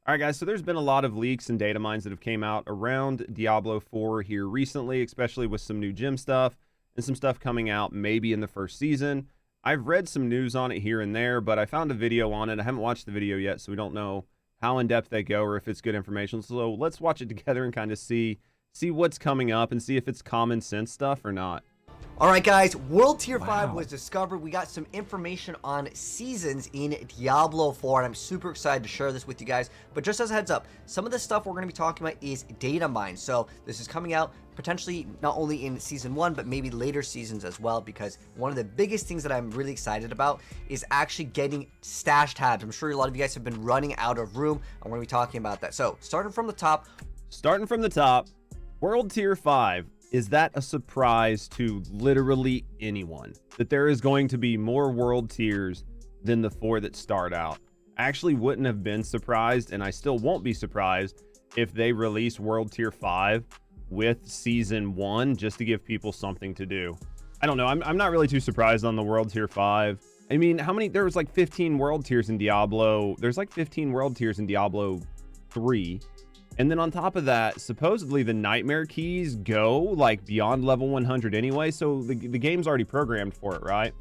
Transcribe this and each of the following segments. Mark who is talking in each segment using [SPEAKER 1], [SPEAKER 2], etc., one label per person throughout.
[SPEAKER 1] All right, guys, so there's been a lot of leaks and data mines that have came out around Diablo 4 here recently, especially with some new gym stuff and some stuff coming out maybe in the first season. I've read some news on it here and there, but I found a video on it. I haven't watched the video yet, so we don't know how in-depth they go or if it's good information. So let's watch it together and kind of see what's coming up and see if it's common sense stuff or not.
[SPEAKER 2] Alright guys, World Tier 5 was discovered. We got some information on seasons in Diablo 4, and I'm super excited to share this with you guys. But just as a heads up, some of the stuff we're going to be talking about is data mines. So this is coming out potentially not only in Season 1, but maybe later seasons as well, because one of the biggest things that I'm really excited about is actually getting stash tabs. I'm sure a lot of you guys have been running out of room, and we're going to be talking about that. So starting from the top, World Tier 5. Is that a surprise to literally anyone? That there is going to be more world tiers than the 4 that start out? I actually wouldn't have been surprised, and I still won't be surprised if they release World Tier 5 with Season 1 just to give people something to do. I don't know. I'm not really too surprised on the World Tier 5. I mean, there was like 15 world tiers in Diablo. There's like 15 world tiers in Diablo 3. And then on top of that, supposedly the nightmare keys go like beyond level 100 anyway, so the game's already programmed for it, right?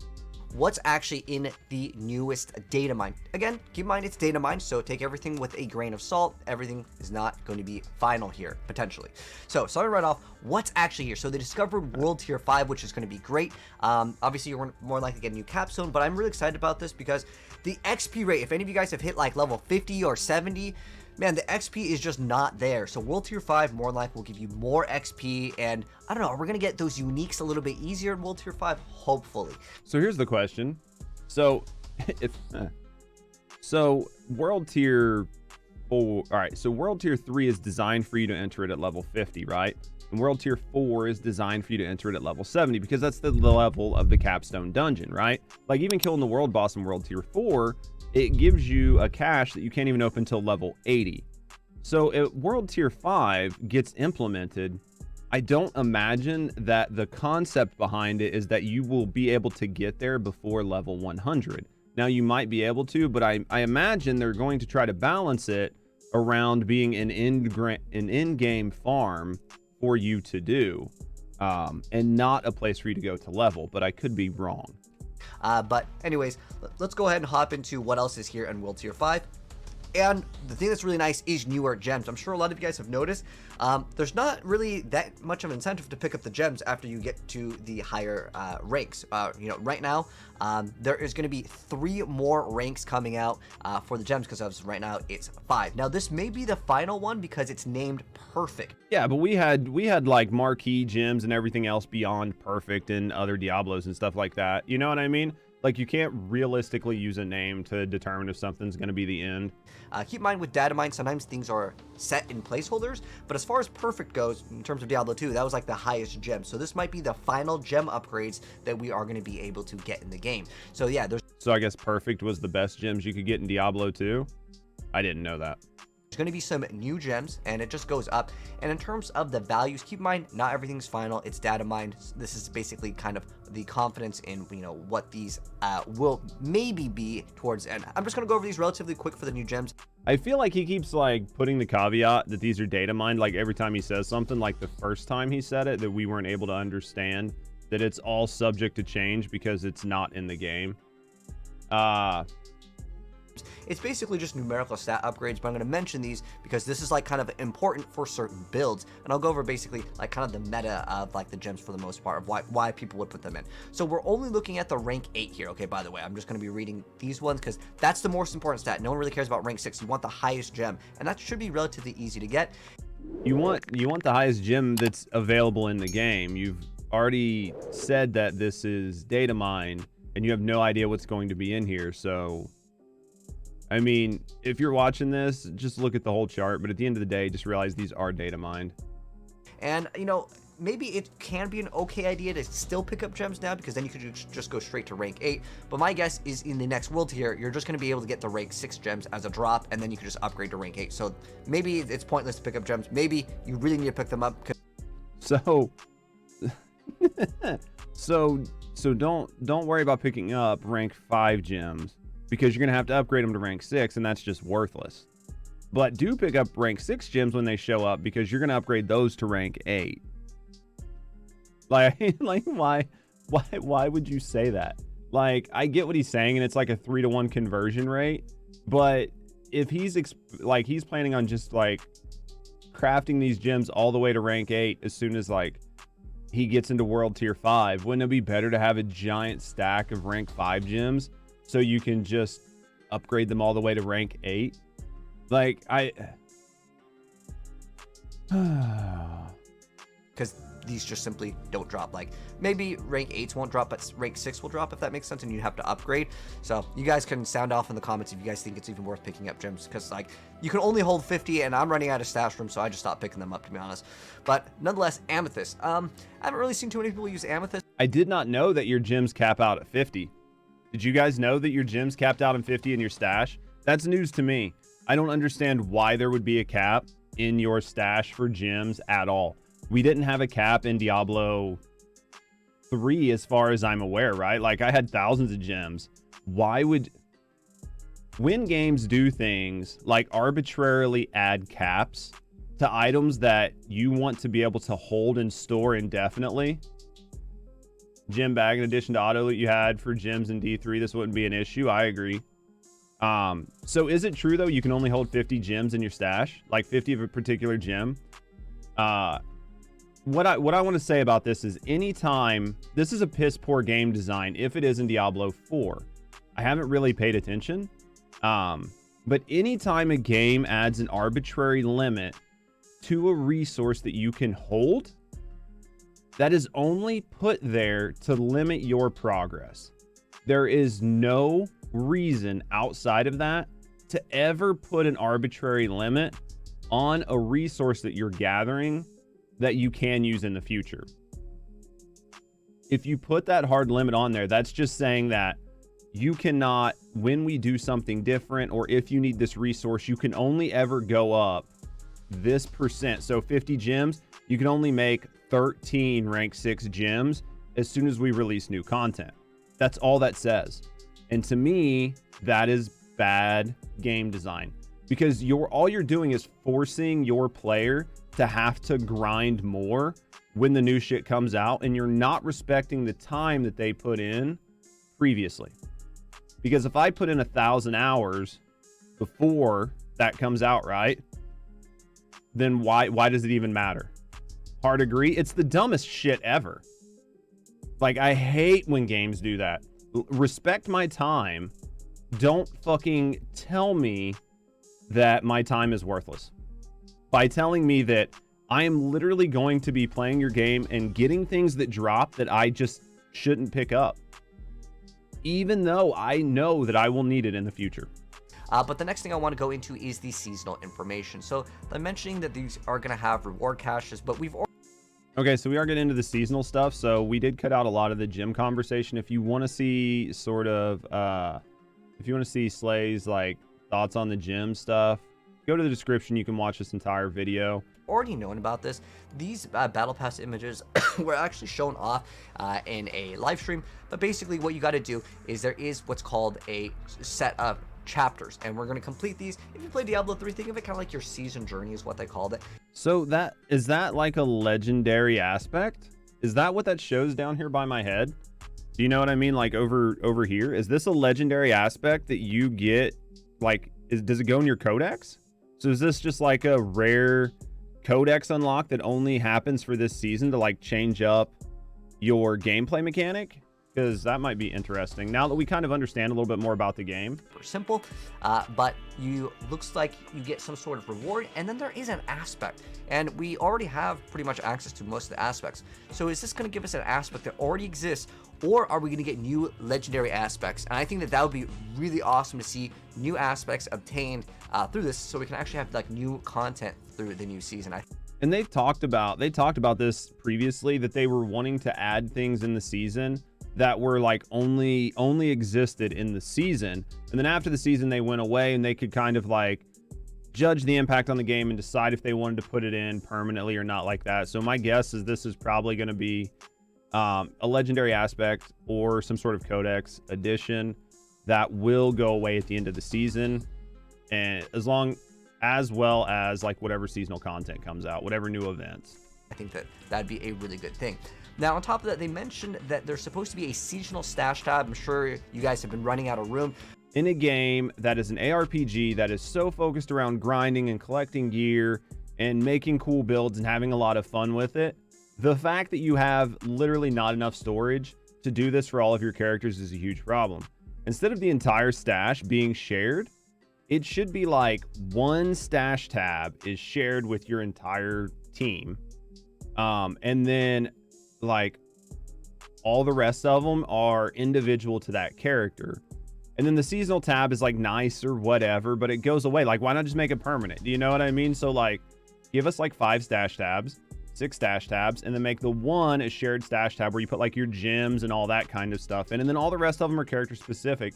[SPEAKER 2] What's actually in the newest data mine? Again, keep in mind it's data mine, so take everything with a grain of salt. Everything is not going to be final here, potentially. So starting right off, what's actually here? So they discovered World Tier 5, which is going to be great. Obviously, you're more likely to get a new capstone, but I'm really excited about this because the XP rate, if any of you guys have hit like level 50 or 70, man, the XP is just not there. So World Tier 5 more likely will give you more XP, and I don't know, are we going to get those uniques a little bit easier in World Tier 5? Hopefully.
[SPEAKER 1] So here's the question. So so World Tier 4, all right, so World Tier 3 is designed for you to enter it at level 50, right? And World Tier 4 is designed for you to enter it at level 70 because that's the level of the capstone dungeon, right? Like even killing the world boss in World Tier 4, it gives you a cache that you can't even open until level 80. So if World Tier 5 gets implemented, I don't imagine that the concept behind it is that you will be able to get there before level 100. Now you might be able to, but I imagine they're going to try to balance it around being an in-game farm for you to do, and not a place for you to go to level, but I could be wrong.
[SPEAKER 2] But anyways, let's go ahead and hop into what else is here in World Tier 5. And the thing that's really nice is newer gems. I'm sure a lot of you guys have noticed there's not really that much of an incentive to pick up the gems after you get to the higher ranks. You know, right now there is going to be 3 more ranks coming out for the gems, because as of right now it's 5. Now this may be the final one because it's named Perfect.
[SPEAKER 1] Yeah, but we had like marquee gems and everything else beyond Perfect and other Diablos and stuff like that. You know what I mean? Like, you can't realistically use a name to determine if something's going to be the end.
[SPEAKER 2] Keep in mind with data mine, sometimes things are set in placeholders, but as far as Perfect goes, in terms of Diablo 2, that was like the highest gem. So this might be the final gem upgrades that we are going to be able to get in the game. So yeah,
[SPEAKER 1] So I guess Perfect was the best gems you could get in Diablo 2? I didn't know that.
[SPEAKER 2] There's going to be some new gems, and it just goes up. And in terms of the values, keep in mind, not everything's final. It's data mined. This is basically kind of the confidence in, you know, what these will maybe be towards the end. I'm just going to go over these relatively quick for the new gems.
[SPEAKER 1] I feel like he keeps like putting the caveat that these are data mined, like every time he says something. Like the first time he said it, that we weren't able to understand that it's all subject to change because it's not in the game.
[SPEAKER 2] It's basically just numerical stat upgrades, but I'm going to mention these because this is like kind of important for certain builds, and I'll go over basically like kind of the meta of like the gems for the most part of why people would put them in. So we're only looking at the rank 8 here. Okay, by the way, I'm just going to be reading these ones because that's the most important stat. No one really cares about rank 6. You want the highest gem, and that should be relatively easy to get.
[SPEAKER 1] You want the highest gem that's available in the game. You've already said that this is data mine, and you have no idea what's going to be in here, so I mean, if you're watching this, just look at the whole chart, but at the end of the day, just realize these are data mined.
[SPEAKER 2] And, you know, maybe it can be an okay idea to still pick up gems now, because then you could just go straight to rank 8. But my guess is in the next world tier, you're just going to be able to get the rank 6 gems as a drop, and then you can just upgrade to rank 8. So maybe it's pointless to pick up gems. Maybe you really need to pick them up.
[SPEAKER 1] So, so don't worry about picking up rank 5 gems, because you're going to have to upgrade them to rank 6, and that's just worthless. but do pick up rank 6 gems when they show up, because you're going to upgrade those to rank 8. Like, why would you say that? Like, I get what he's saying, and it's like a 3-to-1 conversion rate, but if he's he's planning on just like crafting these gems all the way to rank 8 as soon as like he gets into world tier 5, wouldn't it be better to have a giant stack of rank 5 gems so you can just upgrade them all the way to rank 8? Like,
[SPEAKER 3] because these just simply don't drop. Like, maybe rank 8s won't drop, but rank 6 will drop, if that makes sense, and you have to upgrade. So you guys can sound off in the comments if you guys think it's even worth picking up gems, because like you can only hold 50, and I'm running out of stash room, so I just stopped picking them up, to be honest. But nonetheless, amethyst. I haven't really seen too many people use amethyst.
[SPEAKER 1] I did not know that your gems cap out at 50. Did you guys know that your gems capped out in 50 in your stash? That's news to me. I don't understand why there would be a cap in your stash for gems at all. We didn't have a cap in Diablo 3 as far as I'm aware, right? Like, I had thousands of gems. Why would... When games do things like arbitrarily add caps to items that you want to be able to hold and store indefinitely, gem bag in addition to auto loot you had for gems in D3, this wouldn't be an issue. I agree. So is it true though you can only hold 50 gems in your stash, like 50 of a particular gem? What I want to say about this is, anytime this is a piss poor game design, if it is in Diablo 4, I haven't really paid attention. But anytime a game adds an arbitrary limit to a resource that you can hold, that is only put there to limit your progress. There is no reason outside of that to ever put an arbitrary limit on a resource that you're gathering that you can use in the future. If you put that hard limit on there, that's just saying that you cannot, when we do something different, or if you need this resource, you can only ever go up this percent. So 50 gems, you can only make 13 rank 6 gems as soon as we release new content. That's all that says. And to me, that is bad game design, because all you're doing is forcing your player to have to grind more when the new shit comes out, and you're not respecting the time that they put in previously. Because if I put in 1,000 hours before that comes out, right, then why does it even matter? Hard agree? It's the dumbest shit ever. Like, I hate when games do that. Respect my time. Don't fucking tell me that my time is worthless by telling me that I am literally going to be playing your game and getting things that drop that I just shouldn't pick up, even though I know that I will need it in the future.
[SPEAKER 3] But the next thing I want to go into is the seasonal information. So I'm mentioning that these are going to have reward caches, but we've already...
[SPEAKER 1] Okay, so we are getting into the seasonal stuff. So we did cut out a lot of the gym conversation. If you want to see sort of, if you want to see Slay's like thoughts on the gym stuff, go to the description. You can watch this entire video.
[SPEAKER 3] Already known about this. These battle pass images were actually shown off in a live stream, but basically what you got to do is there is what's called a set of chapters, and we're going to complete these. If you play Diablo 3, think of it kind of like your season journey is what they called it.
[SPEAKER 1] So that is that like a legendary aspect? Is that what that shows down here by my head? Do you know what I mean? Like over here, is this a legendary aspect that you get? Like, does it go in your codex? So is this just like a rare codex unlock that only happens for this season to like change up your gameplay mechanic? Because that might be interesting now that we kind of understand a little bit more about the game.
[SPEAKER 3] Simple, but looks like you get some sort of reward, and then there is an aspect, and we already have pretty much access to most of the aspects. So is this going to give us an aspect that already exists, or are we going to get new legendary aspects? And I think that would be really awesome to see new aspects obtained through this, so we can actually have like new content through the new season.
[SPEAKER 1] And they talked about this previously, that they were wanting to add things in the season that were like only existed in the season, and then after the season they went away, and they could kind of like judge the impact on the game and decide if they wanted to put it in permanently or not like that. So my guess is this is probably going to be a legendary aspect or some sort of codex addition that will go away at the end of the season. And as long as well as like whatever seasonal content comes out, whatever new events.
[SPEAKER 3] I think that that'd be a really good thing. Now, on top of that, they mentioned that there's supposed to be a seasonal stash tab. I'm sure you guys have been running out of room.
[SPEAKER 1] In a game that is an ARPG that is so focused around grinding and collecting gear and making cool builds and having a lot of fun with it, the fact that you have literally not enough storage to do this for all of your characters is a huge problem. Instead of the entire stash being shared, it should be like one stash tab is shared with your entire team. And then like all the rest of them are individual to that character. And then the seasonal tab is like nice or whatever, but it goes away. Like, why not just make it permanent? Do you know what I mean? So like, give us like 5 stash tabs, 6 stash tabs, and then make the one a shared stash tab where you put like your gems and all that kind of stuff in. And then all the rest of them are character specific.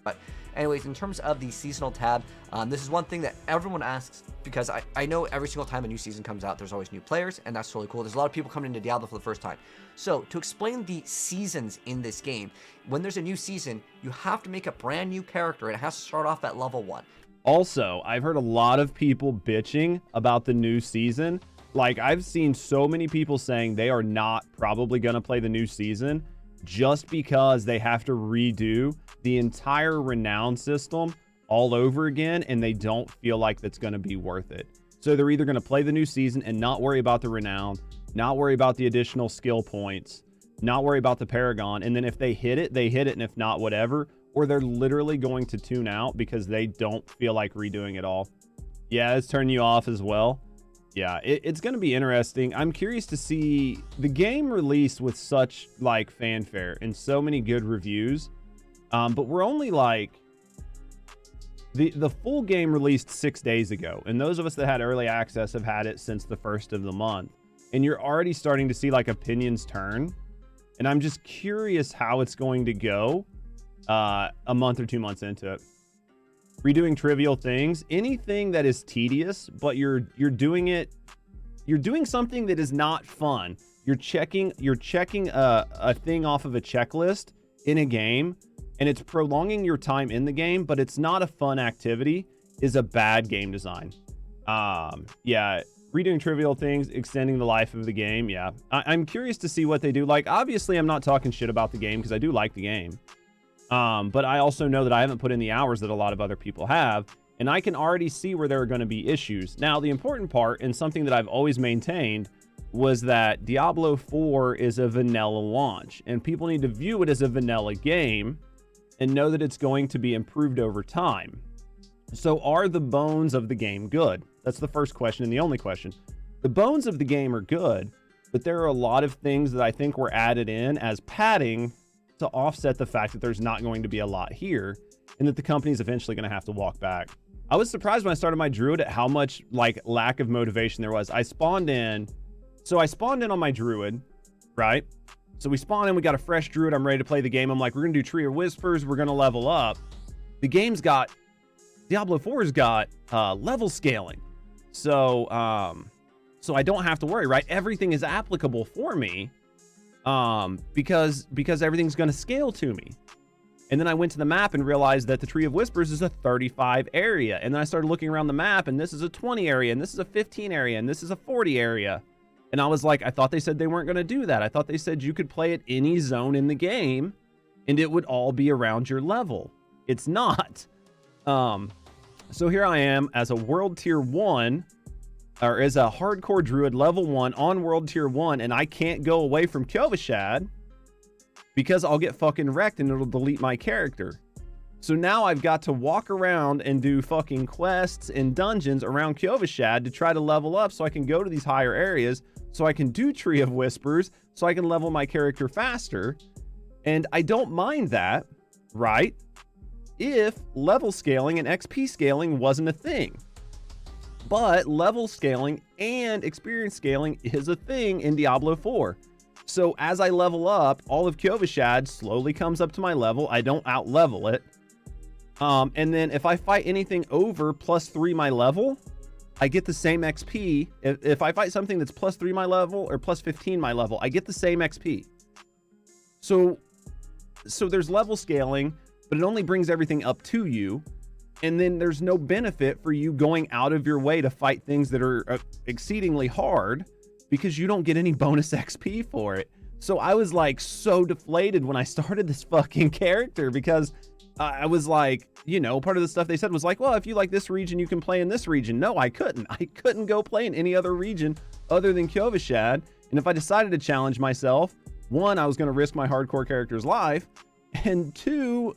[SPEAKER 3] But anyways, in terms of the seasonal tab, this is one thing that everyone asks, because I know every single time a new season comes out, there's always new players, and that's totally cool. There's a lot of people coming into Diablo for the first time. So to explain the seasons in this game, when there's a new season, you have to make a brand new character, and it has to start off at level 1.
[SPEAKER 1] Also, I've heard a lot of people bitching about the new season. Like, I've seen so many people saying they are not probably going to play the new season just because they have to redo the entire renown system all over again, and they don't feel like that's going to be worth it. So they're either going to play the new season and not worry about the renown, not worry about the additional skill points, not worry about the Paragon, and then if they hit it, they hit it, and if not, whatever. Or they're literally going to tune out because they don't feel like redoing it all. Yeah, it's turning you off as well. Yeah, it's going to be interesting. I'm curious to see the game released with such like fanfare and so many good reviews. But we're only like the full game released 6 days ago, and those of us that had early access have had it since the 1st of the month, and you're already starting to see like opinions turn. And I'm just curious how it's going to go a month or 2 months into it. Redoing trivial things, anything that is tedious, but you're doing something that is not fun. You're checking a thing off of a checklist in a game, and it's prolonging your time in the game, but it's not a fun activity, is a bad game design. Yeah, redoing trivial things, extending the life of the game. Yeah, I'm curious to see what they do. Like, obviously I'm not talking shit about the game because I do like the game. But I also know that I haven't put in the hours that a lot of other people have, and I can already see where there are going to be issues. Now, the important part, and something that I've always maintained, was that Diablo 4 is a vanilla launch, and people need to view it as a vanilla game and know that it's going to be improved over time. So are the bones of the game good? That's the first question and the only question. The bones of the game are good, but there are a lot of things that I think were added in as padding to offset the fact that there's not going to be a lot here, and that the company's eventually going to have to walk back. I was surprised when I started my druid at how much like lack of motivation there was. I spawned in on my druid, right? So we spawned in, we got a fresh druid, I'm ready to play the game. I'm like, we're gonna do Tree of Whispers, we're gonna level up. Diablo 4's got level scaling. So I don't have to worry, right? Everything is applicable for me. Because everything's going to scale to me. And then I went to the map and realized that the Tree of Whispers is a 35 area. And then I started looking around the map, and this is a 20 area, and this is a 15 area, and this is a 40 area. And I was like, I thought they said they weren't going to do that. I thought they said you could play at any zone in the game, and it would all be around your level. It's not. So here I am as a World Tier 1, or as a hardcore druid level 1 on World Tier 1, and I can't go away from Kyovashad because I'll get fucking wrecked and it'll delete my character. So now I've got to walk around and do fucking quests and dungeons around Kyovashad to try to level up so I can go to these higher areas, so I can do Tree of Whispers, so I can level my character faster. And I don't mind that, right? If level scaling and XP scaling wasn't a thing. But level scaling and experience scaling is a thing in Diablo 4. So as I level up, all of Kyovashad slowly comes up to my level. I don't out-level it. And then if I fight anything over +3 my level, I get the same XP. If I fight something that's +3 my level or +15 my level, I get the same XP. So there's level scaling, but it only brings everything up to you. and then there's no benefit for you going out of your way to fight things that are exceedingly hard because you don't get any bonus XP for it. So I was like so deflated when I started this fucking character because I was like, you know, part of the stuff they said was like, well, if you like this region, you can play in this region. No, I couldn't. I couldn't go play in any other region other than Kyovashad. And if I decided to challenge myself, one, I was going to risk my hardcore character's life, and two,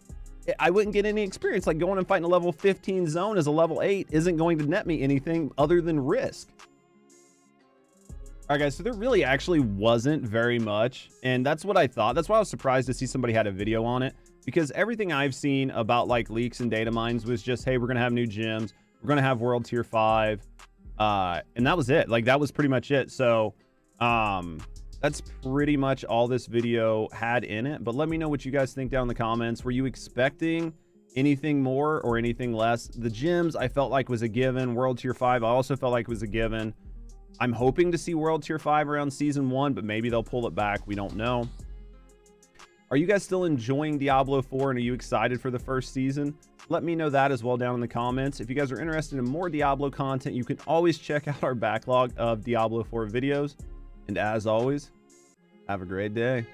[SPEAKER 1] I wouldn't get any experience. Like going and fighting a level 15 zone as a level 8 isn't going to net me anything other than risk. All right, guys, so there really actually wasn't very much, and that's what I thought. That's why I was surprised to see somebody had a video on it, because everything I've seen about like leaks and data mines was just, hey, we're going to have new gyms, we're going to have World Tier 5, and that was it. Like, that was pretty much it. So, that's pretty much all this video had in it, but let me know what you guys think down in the comments. Were you expecting anything more or anything less? The gyms I felt like was a given. World Tier 5 I also felt like was a given. I'm hoping to see World Tier 5 around Season 1, but maybe they'll pull it back. We don't know. Are you guys still enjoying Diablo 4, and are you excited for the first season? Let me know that as well down in the comments. If you guys are interested in more Diablo content, you can always check out our backlog of Diablo 4 videos. And as always, have a great day.